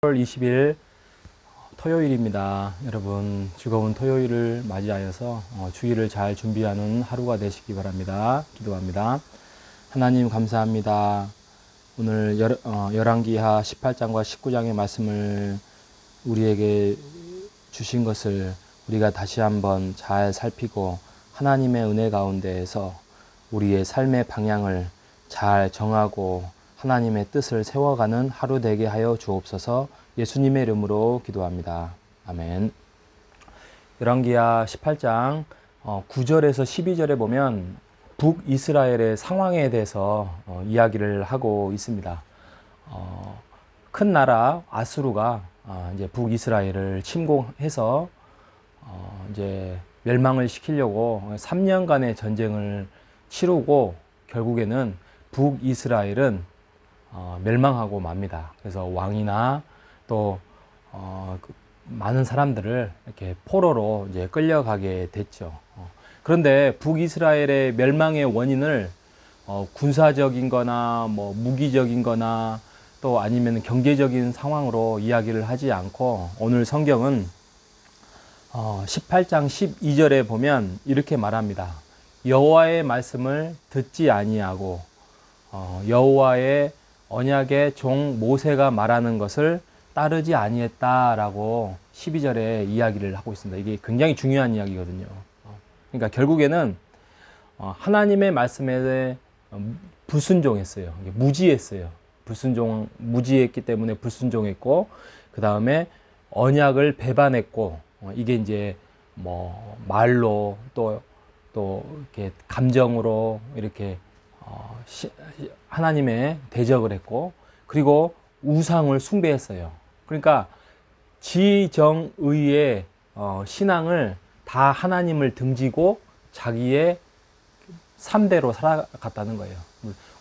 10월 20일 토요일입니다. 여러분 즐거운 토요일을 맞이하여서 주일을 잘 준비하는 하루가 되시기 바랍니다. 기도합니다. 하나님 감사합니다. 오늘 열왕기하 18장과 19장의 말씀을 우리에게 주신 것을 우리가 다시 한번 잘 살피고 하나님의 은혜 가운데에서 우리의 삶의 방향을 잘 정하고 하나님의 뜻을 세워가는 하루 되게 하여 주옵소서. 예수님의 이름으로 기도합니다. 아멘. 열왕기하 18장 9절에서 12절에 보면 북이스라엘의 상황에 대해서 이야기를 하고 있습니다. 큰 나라 아수르가 이제 북이스라엘을 침공해서 이제 멸망을 시키려고 3년간의 전쟁을 치르고 결국에는 북이스라엘은 멸망하고 맙니다. 그래서 왕이나 또 많은 사람들을 이렇게 포로로 이제 끌려가게 됐죠. 그런데 북이스라엘의 멸망의 원인을 군사적인거나 뭐 무기적인거나 또 아니면 경제적인 상황으로 이야기를 하지 않고 오늘 성경은 18장 12절에 보면 이렇게 말합니다. 여호와의 말씀을 듣지 아니하고 여호와의 언약의 종 모세가 말하는 것을 따르지 아니했다라고 12절에 이야기를 하고 있습니다. 이게 굉장히 중요한 이야기거든요. 그러니까 결국에는 하나님의 말씀에 불순종했어요. 무지했어요. 무지했기 때문에 불순종했고, 그 다음에 언약을 배반했고, 이게 이제 뭐 말로 또 이렇게 감정으로 이렇게 하나님의 대적을 했고, 그리고 우상을 숭배했어요. 그러니까 지정의의 신앙을 다 하나님을 등지고 자기의 삶대로 살아갔다는 거예요.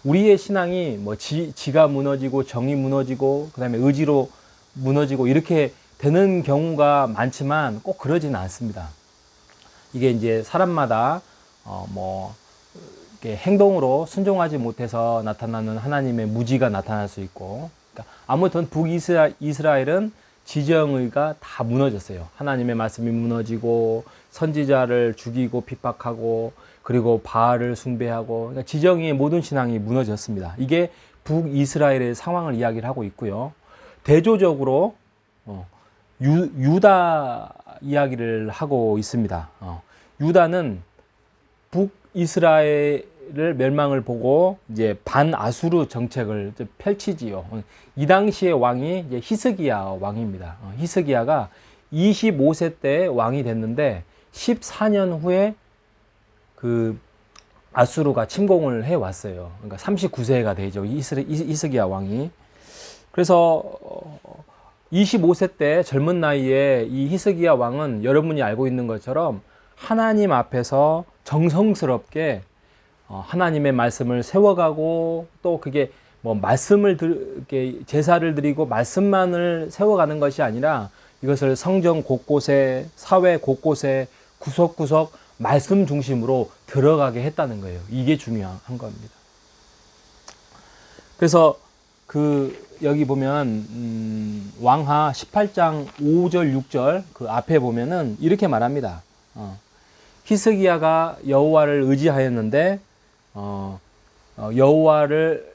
우리의 신앙이 뭐 지가 무너지고 정이 무너지고 그다음에 의지로 무너지고 이렇게 되는 경우가 많지만 꼭 그러지는 않습니다. 이게 이제 사람마다 뭐 이렇게 행동으로 순종하지 못해서 나타나는 하나님의 무지가 나타날 수 있고, 그러니까 아무튼 북이스라엘은 지정의가 다 무너졌어요. 하나님의 말씀이 무너지고 선지자를 죽이고 핍박하고 그리고 바알을 숭배하고, 그러니까 지정의의 모든 신앙이 무너졌습니다. 이게 북이스라엘의 상황을 이야기를 하고 있고요. 대조적으로 유다 이야기를 하고 있습니다. 유다는 북이스라엘을 멸망을 보고 이제 반아수르 정책을 펼치지요. 이 당시의 왕이 이제 히스기야 왕입니다. 히스기야가 25세 때 왕이 됐는데 14년 후에 그 아수르가 침공을 해 왔어요. 그러니까 39세가 되죠. 히스기야 왕이. 그래서 25세 때 젊은 나이에 이 히스기야 왕은 여러분이 알고 있는 것처럼 하나님 앞에서 정성스럽게 하나님의 말씀을 세워가고, 또 그게 뭐 말씀을 이렇게 제사를 드리고 말씀만을 세워가는 것이 아니라 이것을 성전 곳곳에, 사회 곳곳에 구석구석 말씀 중심으로 들어가게 했다는 거예요. 이게 중요한 겁니다. 그래서 여기 보면 왕하 18장 5절 6절 그 앞에 보면은 이렇게 말합니다. 히스기야가 여호와를 의지하였는데 여호와를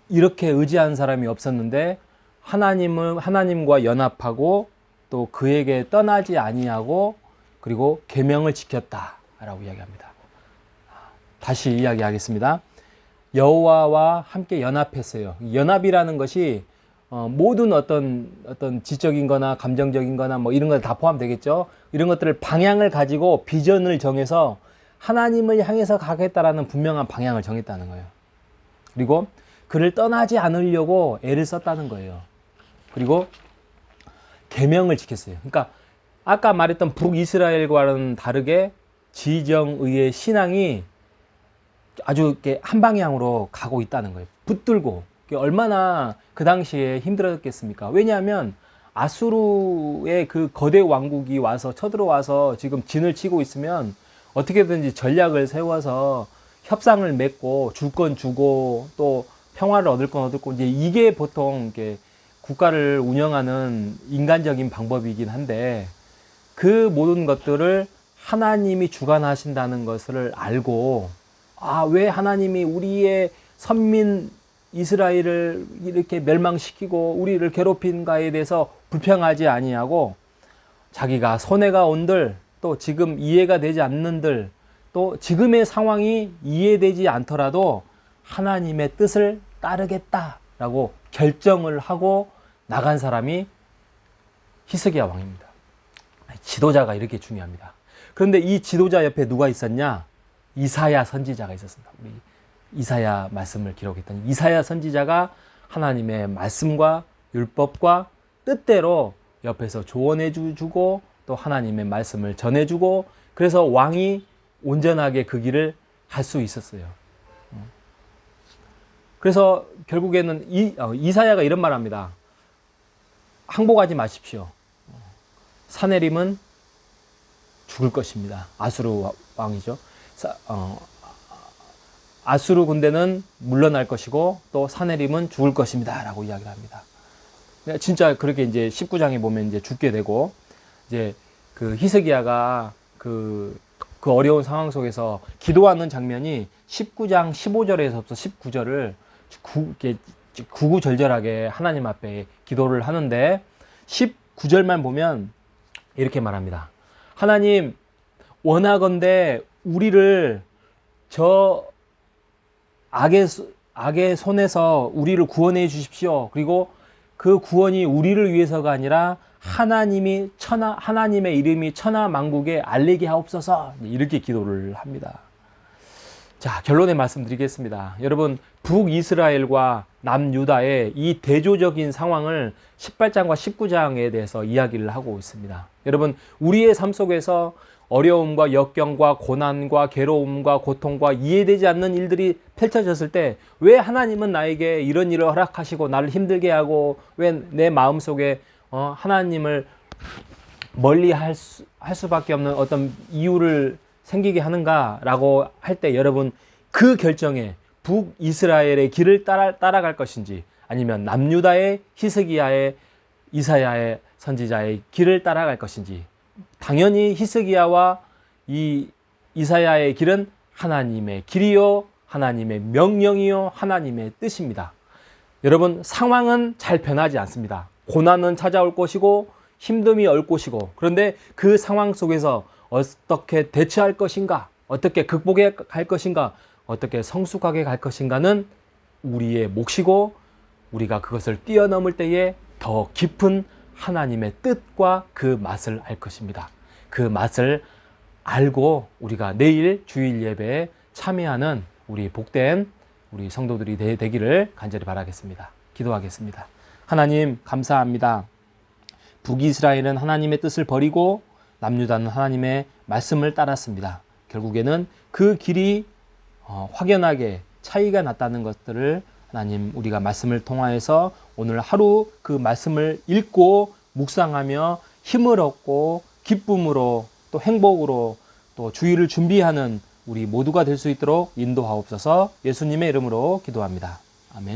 이렇게 의지한 사람이 없었는데 하나님과 연합하고 또 그에게 떠나지 아니하고 그리고 계명을 지켰다라고 이야기합니다. 다시 이야기하겠습니다. 여호와와 함께 연합했어요. 연합이라는 것이 모든 어떤 지적인 거나 감정적인 거나 뭐 이런 것 다 포함되겠죠. 이런 것들을 방향을 가지고 비전을 정해서 하나님을 향해서 가겠다라는 분명한 방향을 정했다는 거예요. 그리고 그를 떠나지 않으려고 애를 썼다는 거예요. 그리고 계명을 지켰어요. 그러니까 아까 말했던 북이스라엘과는 다르게 지정의의 신앙이 아주 이렇게 한 방향으로 가고 있다는 거예요. 붙들고. 얼마나 그 당시에 힘들었겠습니까? 왜냐하면 아수르의 그 거대 왕국이 와서 쳐들어와서 지금 진을 치고 있으면 어떻게든지 전략을 세워서 협상을 맺고 줄 건 주고 또 평화를 얻을 건 얻고, 이제 이게 보통 이게 국가를 운영하는 인간적인 방법이긴 한데 그 모든 것들을 하나님이 주관하신다는 것을 알고 왜 하나님이 우리의 선민 이스라엘을 이렇게 멸망시키고 우리를 괴롭힌가에 대해서 불평하지 아니하고 자기가 손해가 온들 또 지금 이해가 되지 않는들 또 지금의 상황이 이해되지 않더라도 하나님의 뜻을 따르겠다라고 결정을 하고 나간 사람이 히스기야 왕입니다. 지도자가 이렇게 중요합니다. 그런데 이 지도자 옆에 누가 있었냐? 이사야 선지자가 있었습니다. 우리 이사야 말씀을 기록했던 이사야 선지자가 하나님의 말씀과 율법과 뜻대로 옆에서 조언해 주고 또 하나님의 말씀을 전해주고 그래서 왕이 온전하게 그 길을 갈 수 있었어요. 그래서 결국에는 이사야가 이런 말 합니다. 항복하지 마십시오. 사내림은 죽을 것입니다. 아수르 왕이죠. 아수르 군대는 물러날 것이고 또 사내림은 죽을 것입니다. 라고 이야기를 합니다. 진짜 그렇게 이제 19장에 보면 이제 죽게 되고 이제 그 히스기야가 그 어려운 상황 속에서 기도하는 장면이 19장 15절에서부터 19절을 구구절절하게 하나님 앞에 기도를 하는데 19절만 보면 이렇게 말합니다. 하나님 원하건대 우리를 저 악의 손에서 우리를 구원해 주십시오. 그리고 그 구원이 우리를 위해서가 아니라 하나님의 이름이 천하만국에 알리게 하옵소서. 이렇게 기도를 합니다. 자, 결론의 말씀드리겠습니다. 여러분, 북이스라엘과 남유다의 이 대조적인 상황을 18장과 19장에 대해서 이야기를 하고 있습니다. 여러분, 우리의 삶 속에서 어려움과 역경과 고난과 괴로움과 고통과 이해되지 않는 일들이 펼쳐졌을 때 왜 하나님은 나에게 이런 일을 허락하시고 나를 힘들게 하고 왜 내 마음속에 하나님을 멀리 할 수밖에 없는 어떤 이유를 생기게 하는가라고 할 때 여러분 그 결정에 북이스라엘의 길을 따라갈 것인지 아니면 남유다의 히스기야의 이사야의 선지자의 길을 따라갈 것인지 당연히 히스기야와 이 이사야의 길은 하나님의 길이요 하나님의 명령이요 하나님의 뜻입니다. 여러분 상황은 잘 변하지 않습니다. 고난은 찾아올 것이고 힘듦이 올 것이고 그런데 그 상황 속에서 어떻게 대처할 것인가 어떻게 극복해 갈 것인가 어떻게 성숙하게 갈 것인가는 우리의 몫이고 우리가 그것을 뛰어넘을 때에 더 깊은 하나님의 뜻과 그 맛을 알 것입니다. 그 맛을 알고 우리가 내일 주일 예배에 참여하는 우리 복된 우리 성도들이 되기를 간절히 바라겠습니다. 기도하겠습니다. 하나님 감사합니다. 북이스라엘은 하나님의 뜻을 버리고 남유다는 하나님의 말씀을 따랐습니다. 결국에는 그 길이 확연하게 차이가 났다는 것들을 하나님 우리가 말씀을 통하여서 오늘 하루 그 말씀을 읽고 묵상하며 힘을 얻고 기쁨으로 또 행복으로 또 주일을 준비하는 우리 모두가 될 수 있도록 인도하옵소서. 예수님의 이름으로 기도합니다. 아멘.